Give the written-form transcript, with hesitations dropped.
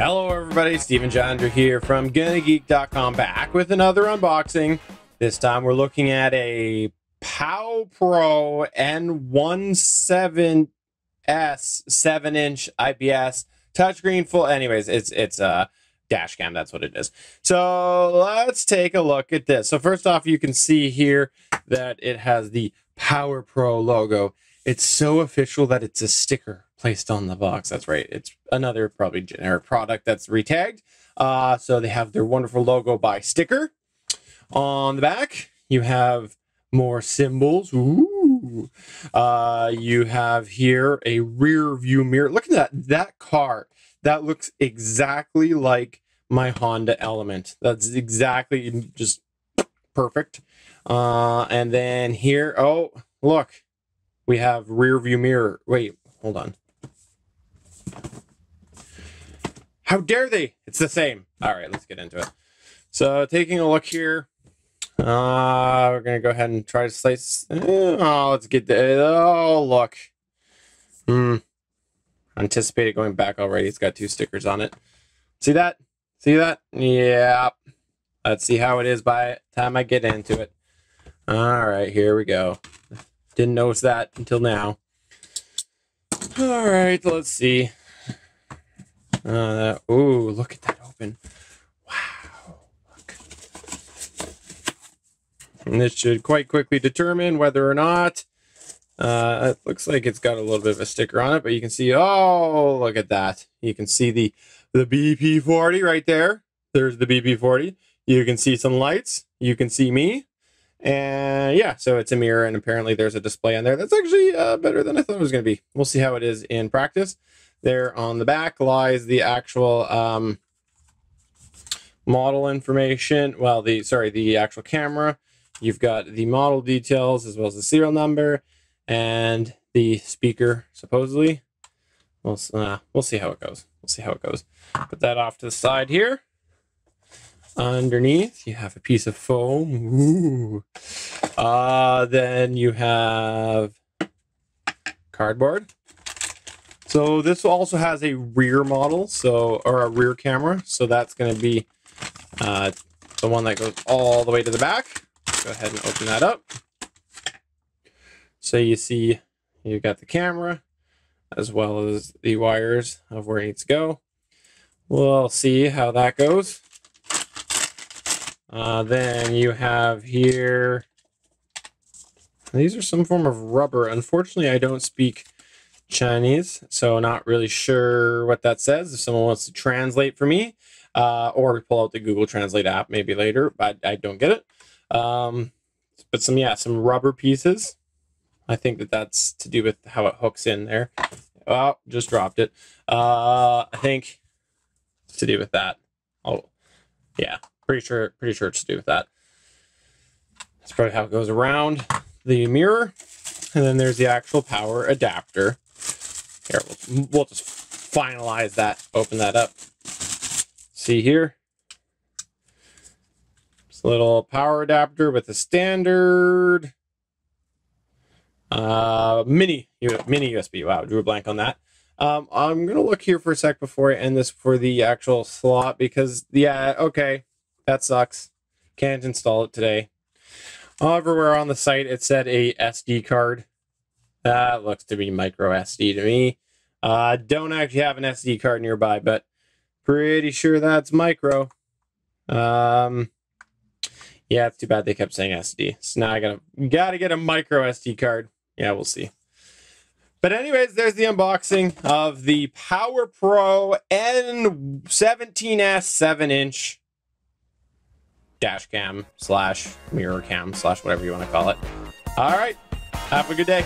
Hello everybody, Steven Jandra here from GonnaGeek.com, back with another unboxing. This time we're looking at a Powpro N17S 7-inch IPS touchscreen full. Anyways, it's a dash cam, that's what it is. So let's take a look at this. So first off, you can see here that it has the Powpro logo. It's so official that it's a sticker placed on the box. That's right. It's another probably generic product that's retagged. So they have their wonderful logo by sticker. On the back, you have more symbols. Ooh. You have here a rear view mirror. Look at that car. That looks exactly like my Honda Element. That's exactly just perfect. And then here, oh, look. We have rear view mirror. Wait, hold on. How dare they? It's the same. All right, let's get into it. So taking a look here, we're going to go ahead and try to slice. Oh, let's get the, oh, look. Anticipated going back already. It's got two stickers on it. See that? See that? Yeah. Let's see how it is by the time I get into it. All right, here we go. Didn't notice that until now. All right, let's see. Ooh, look at that open. Wow. Look. And this should quite quickly determine whether or not. It looks like it's got a little bit of a sticker on it, but you can see, oh, look at that. You can see the BP40 right there. There's the BP40. You can see some lights. You can see me. And yeah, so it's a mirror, and apparently there's a display on there. That's actually better than I thought it was going to be. We'll see how it is in practice. There on the back lies the actual model information. Well, the actual camera. You've got the model details as well as the serial number and the speaker, supposedly. We'll see how it goes. We'll see how it goes. Put that off to the side here. Underneath, you have a piece of foam. Ooh. Then you have cardboard. So this also has a rear model, or a rear camera. So that's going to be the one that goes all the way to the back. Go ahead and open that up. So you see you've got the camera as well as the wires of where it needs to go. We'll see how that goes. Then you have here, these are some form of rubber. Unfortunately, I don't speak Chinese, so not really sure what that says. If someone wants to translate for me, or pull out the Google Translate app maybe later, but I don't get it. But some rubber pieces. I think that's to do with how it hooks in there. Oh, just dropped it. I think it's to do with that. Oh, yeah. Pretty sure it's to do with that. That's probably how it goes around the mirror. And then there's the actual power adapter. Here, we'll just finalize that, open that up. See here? It's a little power adapter with a standard mini USB. Wow, drew a blank on that. I'm going to look here for a sec before I end this for the actual slot because, yeah, okay. That sucks. Can't install it today. Everywhere on the site, it said a SD card. That looks to be micro SD to me. Don't actually have an SD card nearby, but pretty sure that's micro. Yeah, it's too bad they kept saying SD. So now I gotta get a micro SD card. Yeah, we'll see. But anyways, there's the unboxing of the Powpro N17S 7-inch dash cam / mirror cam / whatever you want to call it. All right. Have a good day.